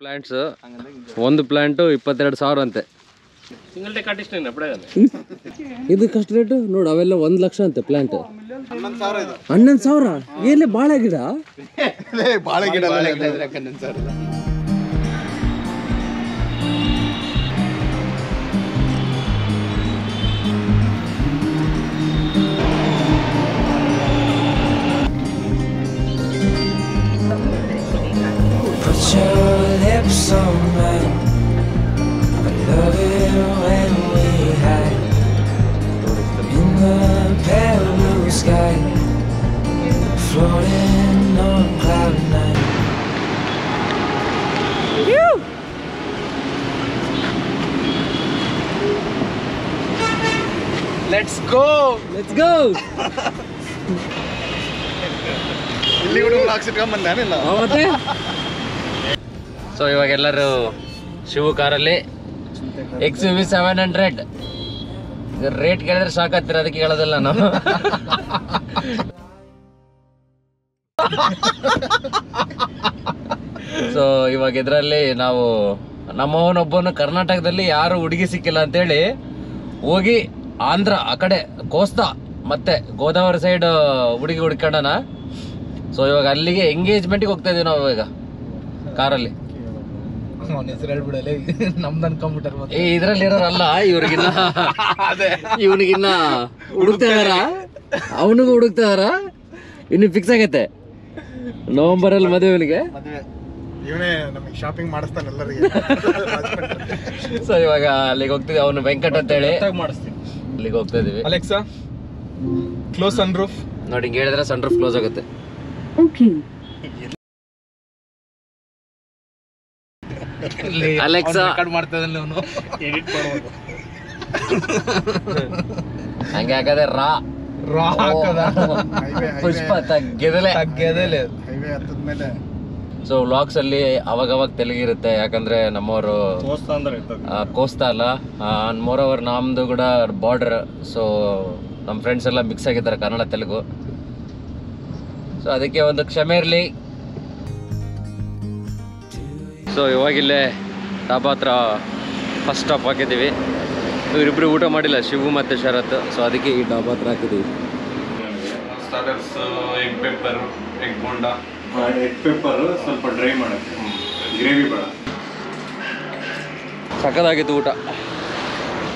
Plants ಒಂದು plant 22,000 ಅಂತೆ. Single take artist ಇದಕ್ಕೆ ರೇಟು ನೋಡು, ಅವೆಲ್ಲ 1 ಲಕ್ಷ ಅಂತೆ ಪ್ಲಾಂಟ್. 11,000 ಏನೇ ಬಾಳೆ ಗಿಡ? ಬಾಳೆ ಗಿಡ Let's go. ಇಲ್ಲಿ ಕೂಡ ಹಾಕ್ಸಿಟ್ಕೊಂಡ್ ಬಂದಾನಿಲ್ಲ ಮತ್ತೆ. ಸೊ ಇವಾಗ ಎಲ್ಲರೂ ಶಿವು ಕಾರಲ್ಲಿ XUV 700 ರೇಟ್ ಕೇಳಿದ್ರೆ ಸಾಕಾಗ್ತೀರ, ಅದಕ್ಕೆ ಹೇಳೋದಿಲ್ಲ ನಾವು. ಸೊ ಇವಾಗ ಇದರಲ್ಲಿ ನಾವು ನಮ್ಮವನೊಬ್ಬನು ಕರ್ನಾಟಕದಲ್ಲಿ ಯಾರು ಹುಡುಗಿ ಸಿಕ್ಕಿಲ್ಲ ಅಂತೇಳಿ ಹೋಗಿ ಆಂಧ್ರ ಆ ಕಡೆ ಕೋಸ್ತಾ ಮತ್ತೆ ಗೋದಾವರಿ ಸೈಡ್ ಹುಡುಗಿ ಹುಡ್ಕೊಂಡನ. ಸೊ ಇವಾಗ ಅಲ್ಲಿಗೆ ಎಂಗೇಜ್ಮೆಂಟ್ಗೆ ಹೋಗ್ತಾ ಇದೀವಿ ನಾವು ಈಗ ಕಾರಲ್ಲಿ. ಇದ್ರಲ್ಲಿ ಇರೋರಲ್ಲ, ಇವ್ರಿಗಿನ್ನ ಇವನಿಗಿನ್ನ ಹುಡುಕ್ತಾ ಇದಾರ, ಅವನಿಗೂ ಹುಡುಕ್ತಾ ಇದಾರ. ಇನ್ನು ಫಿಕ್ಸ್ ಆಗೈತೆ ನವೆಂಬರ್ ಅಲ್ಲಿ ಮದುವೆಗೆ. ಇವನೇ ನಮಗೆ ಶಾಪಿಂಗ್ ಮಾಡಿಸ್ತಾನೆ ಎಲ್ಲರಿಗೆ. ಸೊ ಇವಾಗ ಅಲ್ಲಿಗೆ ಹೋಗ್ತಿದ್ವಿ, ಅವನು ವೆಂಕಟ್ ಅಂತ ಹೇಳಿ ಅಲ್ಲಿಗೆ ಹೋಗ್ತಾ ಇದೀವಿ. ಅಲೆಕ್ಸಾ ಕ್ಲೋಸ್ ಸನ್ ರೂಫ್ ನೋಡಿ, ಹಿಂಗೆ ಹೇಳಿದ್ರೆ ಸನ್ ರೂಫ್ ಕ್ಲೋಸ್ ಆಗುತ್ತೆ. ಅಲೆಕ್ಸಾ ಹಂಗೆ ಹಾಕದೆ ರಾ ಪುಷ್ಪ ತಗ್ಗೆದಲೆ. ಸೊ ವ್ಲಾಗ್ಸ್ ಅಲ್ಲಿ ಅವಾಗವಾಗ ತೆಲುಗಿರುತ್ತೆ, ಯಾಕಂದ್ರೆ ನಮ್ಮವರು ಕೋಸ್ತಾ ಅಲ್ಲ, ಮೋರ್ ಓವರ್ ನಮ್ದು ಕೂಡ ಬಾರ್ಡರ್. ಸೊ ನಮ್ಮ ಫ್ರೆಂಡ್ಸ್ ಎಲ್ಲ ಮಿಕ್ಸ್ ಆಗಿದ್ದಾರೆ ಕನ್ನಡ ತೆಲುಗು. ಸೊ ಅದಕ್ಕೆ ಒಂದು ಕ್ಷಮೆ ಇರಲಿ. ಸೊ ಇವಾಗಿಲ್ಲೇ ಡಾಬಾ ಹತ್ರ ಫಸ್ಟ್ ಸ್ಟಾಪ್ ಹಾಕಿದ್ದೀವಿ. ಇವರಿಬ್ಬರು ಊಟ ಮಾಡಿಲ್ಲ, ಶಿವು ಮತ್ತು ಶರತ್. ಸೊ ಅದಕ್ಕೆ ಈ ಡಾಬಾ ಹತ್ರ ಹಾಕಿದ್ದೀವಿ. Starters egg pepper, egg bonda, egg pepper ಸ್ವಲ್ಪ ಡ್ರೈ ಮಾಡೋಕ್ಕೆ, ಗ್ರೇವಿ ಬೇಡ. ಸಕ್ಕದಾಗಿತ್ತು ಊಟ.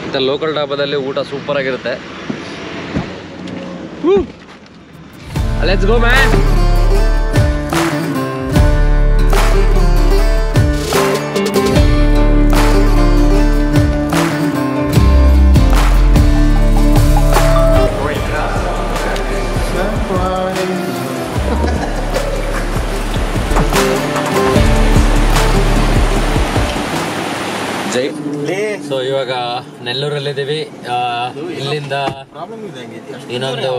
ಇಂಥ ಲೋಕಲ್ ಡಾಬಾದಲ್ಲಿ ಊಟ ಸೂಪರ್ ಆಗಿರುತ್ತೆ. Let's go man. ಸೊ ಇವಾಗ ನೆಲ್ಲೂರಲ್ಲಿದ್ದೀವಿ. ಇಲ್ಲಿಂದ ಇನ್ನೊಂದು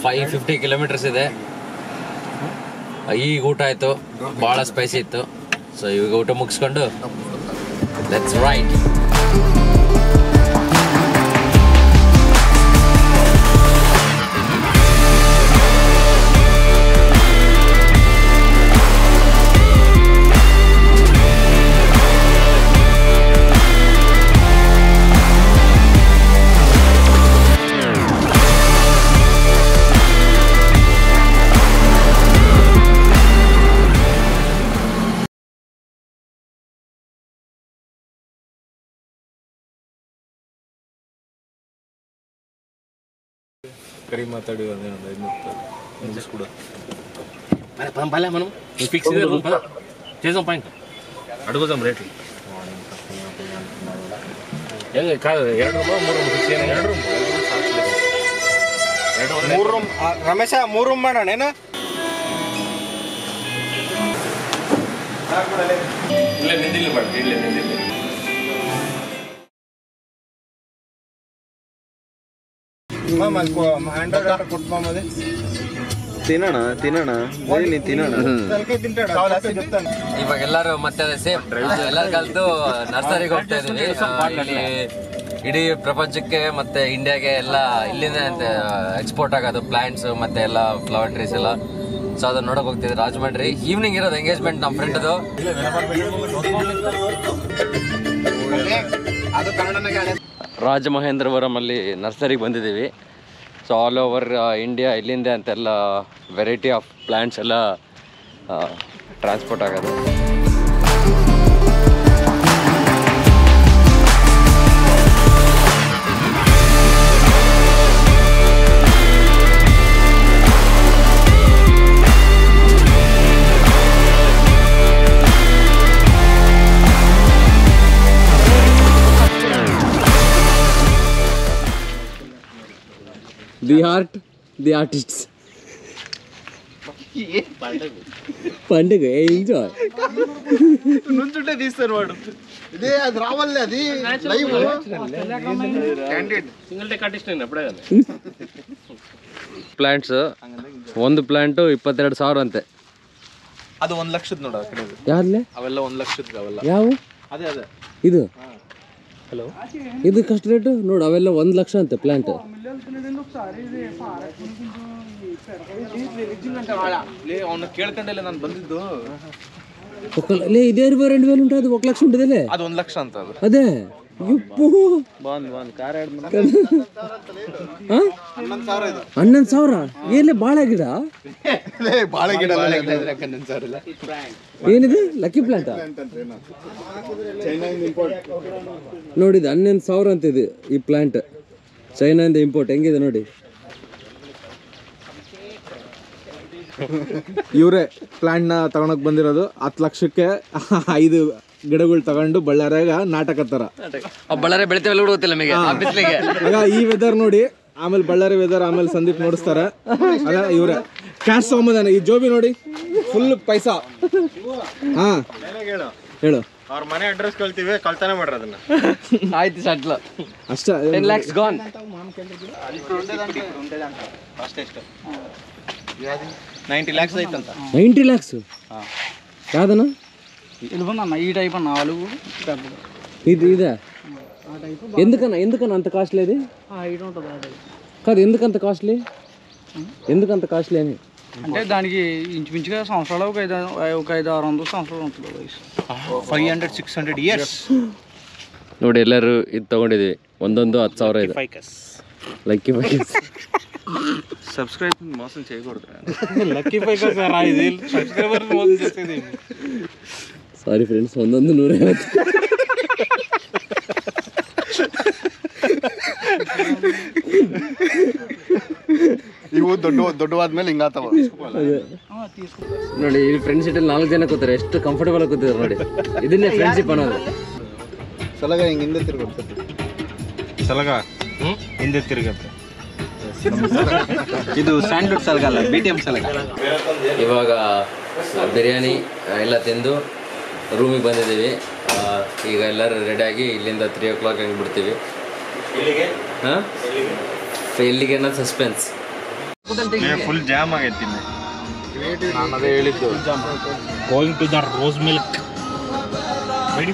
550 ಕಿಲೋಮೀಟರ್ಸ್ ಇದೆ. ಈಗ ಊಟ ಆಯ್ತು, ಭಾಳ ಸ್ಪೈಸಿ ಇತ್ತು. ಸೊ ಇವಾಗ ಊಟ ಮುಗಿಸ್ಕೊಂಡು ಲೆಟ್ಸ್ ರೈಡ್. ಕರಿ ಮಾತಾಡಿ ಮುಗಿಸ್ಕೊಡ మనం ఫిక్స్ చేసాం పాయింట్ అడుగుదాం రేట్లు. కాదు 2 రూమ్ 3 రూమ్ ఫిక్స్ చేయండి. 2 రూమ్ ರಮೇಶ 3 ರೂಮ್ ಮಾಡೋಣ ಏನ? ಇಲ್ಲ ನಿಂದಿಲ್ಲ ಮಾಡಿ ಇಲ್ಲ ನಿಂದಿಲ್ಲ. ತಿನ್ನೋಣ ಇವಾಗ ಎಲ್ಲರೂ ಮತ್ತೆ ಸೇಮ್ ಎಲ್ಲರೂ ಕಲ್ತು ನರ್ಸರಿಗೆ ಹೋಗ್ತಾ ಇದೀವಿ. ಇಡೀ ಪ್ರಪಂಚಕ್ಕೆ ಮತ್ತೆ ಇಂಡಿಯಾಗೆ ಎಲ್ಲ ಇಲ್ಲಿಂದ ಎಕ್ಸ್ಪೋರ್ಟ್ ಆಗೋದು ಪ್ಲಾಂಟ್ಸ್ ಮತ್ತೆ ಎಲ್ಲ ಫ್ಲವರ್ ಟ್ರೀಸ್ ಎಲ್ಲ. ಸೊ ಅದನ್ನ ನೋಡಕ್ ಹೋಗ್ತಿದ್ವಿ ರಾಜಮಂಡ್ರಿ. ಈವ್ನಿಂಗ್ ಇರೋದು ಎಂಗೇಜ್ಮೆಂಟ್ ನಮ್ಮ ಫ್ರೆಂಡ್ದು. ರಾಜಮಹೇಂದ್ರವರಂ ಅಲ್ಲಿ ನರ್ಸರಿಗೆ ಬಂದಿದ್ದೀವಿ. ಸೊ ಆಲ್ ಓವರ್ ಇಂಡಿಯಾ ಇಲ್ಲಿಂದ ಅಂತೆಲ್ಲ ವೆರೈಟಿ ಆಫ್ ಪ್ಲಾಂಟ್ಸ್ ಎಲ್ಲ ಟ್ರಾನ್ಸ್ಪೋರ್ಟ್ ಆಗೋದು. The art, the artists. పండుగ ఎంజాయ్ నుంచుంటే తీస్తారు వాడు. ఇదే అది రావాలే, అది live candidate single take artist ಅప్పుడే కదా. ಪ್ಲಾಂಟ್ಸ್ ಒಂದು ಪ್ಲಾಂಟ್ 22,000 ಅಂತೆ. ಅದು 1 ಲಕ್ಷದ ನೋಡ ಆ ಕಡೆ. ಯಾವ್ಲೆ ಅವೆಲ್ಲ 1 ಲಕ್ಷದ ಅವೆಲ್ಲ. ಯಾವ ಅದೇ ಅದೇ ಇದು ಹಲೋ ಇದು ಕಷ್ಟ ರೇಟ್ ನೋಡು. ಅವೆಲ್ಲ 1 ಲಕ್ಷ ಅಂತೆ ಪ್ಲಾಂಟ್. ಅವನ್ನ ಕೇಳ್ಕೊಂಡಲ್ಲ ನಾನು ಬಂದಿದ್ದು. ఇదే 22,000 ఉంటుంది. అది 1 లక్ష ఉంటుంది. ಅದು 1 ಲಕ್ಷ ಅಂತ ಅದು. అదే ఇప్పు ಬಾಂದ್ ಕಾರ್ ಆಡ್ 11,000 ಏನೇ ಬಾಳೆ ಗಿಡ. ಬಾಳೆ ಗಿಡ ಏನಿದೆ ಲಕ್ಕಿ ಪ್ಲಾಂಟ್ ನೋಡಿದ 11,000 ಅಂತ ಇದೆ ಈ ಪ್ಲಾಂಟ್. ಚೈನಾದಿಂದ ಇಂಪೋರ್ಟ್. ಹೆಂಗಿದೆ ನೋಡಿ. ಇವರೇ ಪ್ಲಾಂಟ್ ನ ತಗೊಳಕ್ ಬಂದಿರೋದು. 10 ಲಕ್ಷಕ್ಕೆ 5 ಗಿಡಗಳು ತಗೊಂಡು ಬಳ್ಳಾರಿಯಾಗ ನಾಟಕತ್ತಾರ. ಬಳ್ಳಾರಿ ಬೆಳಿತೇವಲ್ಲ ಗೊತ್ತಿಲ್ಲ ನಮಗೆ ಬಿಸಿಲಿಗೆ. ಈ ವೆದರ್ ನೋಡಿ, ಆಮೇಲೆ ಬಳ್ಳಾರಿ ವೆದರ್, ಆಮೇಲೆ ಸಂದೀಪ್ ನೋಡಿಸ್ತಾರ. ಅದ ಇವ್ರೆ ಕ್ಯಾಶ್ ಸೋಮದಾನ. ಈ ಜೋಬಿ ನೋಡಿ ಫುಲ್ ಪೈಸಾ. ಹಾ ಹೇಳು. ಅವ್ರ ಮನೆ ಅಡ್ರೆಸ್ ಕಳ್ತೀವಿ, ಕಳ್ತನ ಮಾಡ್ರ ಅದನ್ನ. ಆಯ್ತು ಸಟ್ಲ ಅಷ್ಟ. 10 lakhs gone. 90 lakhs ಐತಂತ. 90 lakhs కాదనా? ఇదిగోనన్న ఈ టైప్ 4 ఇది ఇదే. ఎందుకన్నా అంత కాస్ట్లీ అది? హైట్ ఉంటుంది ఆ టైప్. కాదు ఎందుకంత కాస్ట్లీ అని అంటే దానికి ఇంచుమించుగా సంవత్సరాలు ఒక 500-600 సంవత్సరాలు ఉంటుంది వయసు. 500-600 years. ನೋಡಿ ಎಲ್ಲರೂ ಇದು ತಗೊಂಡಿದ್ವಿ. ಒಂದೊಂದು 10,000 ಇದೆ. Lucky Ficus. సబ్స్క్రైబ్ మోసం చేయకూడదు. లక్కీ పైకా సార్ ఇది సబ్స్క్రైబర్ మోసం చేసేది. ಸಾರಿ ಫ್ರೆಂಡ್ಸ್, ಒಂದೊಂದು 150. ಇವು ದೊಡ್ಡವಾದ್ಮೇಲೆ ಹಿಂಗಾತವ. ನೋಡಿ ಇಲ್ಲಿ ಫ್ರೆಂಡ್ಸ್ ಸೀಟಲ್ಲಿ 4 ಜನ ಕೂತಾರೆ. ಎಷ್ಟು ಕಂಫರ್ಟಬಲ್ ಕೂತಿದ್ದಾರೆ ನೋಡಿ. ಇದನ್ನೇ ಫ್ರೆಂಡ್ಶಿಪ್ ಅನ್ನೋದು. ಸಲಗ ಹಿಂಗೆ ಹಿಂದೆ ತಿರುಗುತ್ತೆ. ಸಲಗ ಹಿಂದೆ ತಿರುಗುತ್ತೆ. ಇದು ಸ್ಯಾಂಡ್ವಿಚ್ ಸಲಗ ಅಲ್ಲ, BTM ಸಲಗ. ಇವಾಗ ಬಿರಿಯಾನಿ ಎಲ್ಲ ತಿಂದು ರೂಮಿಗೆ ಬಂದಿದ್ದೀವಿ. ಈಗ ಎಲ್ಲರೂ ರೆಡಿಯಾಗಿ ಇಲ್ಲಿಂದ 3 o'clock ಹಂಗೆ ಬಿಡ್ತೀವಿ. ಹಾಂ ಎಲ್ಲಿಗೆ ಅನ್ನೋದು ಸಸ್ಪೆನ್ಸ್. ಫುಲ್ ಜಾಮ್ ಆಗೈತಿ. ನಾನು ಅದೇ ಹೇಳಿದ್ದು. Going to the rose milk. ಬಿಡಿ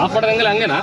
ಆಫ್ ಮಾಡೋದಂಗಿಲ್ಲ ಹಂಗೇನಾ?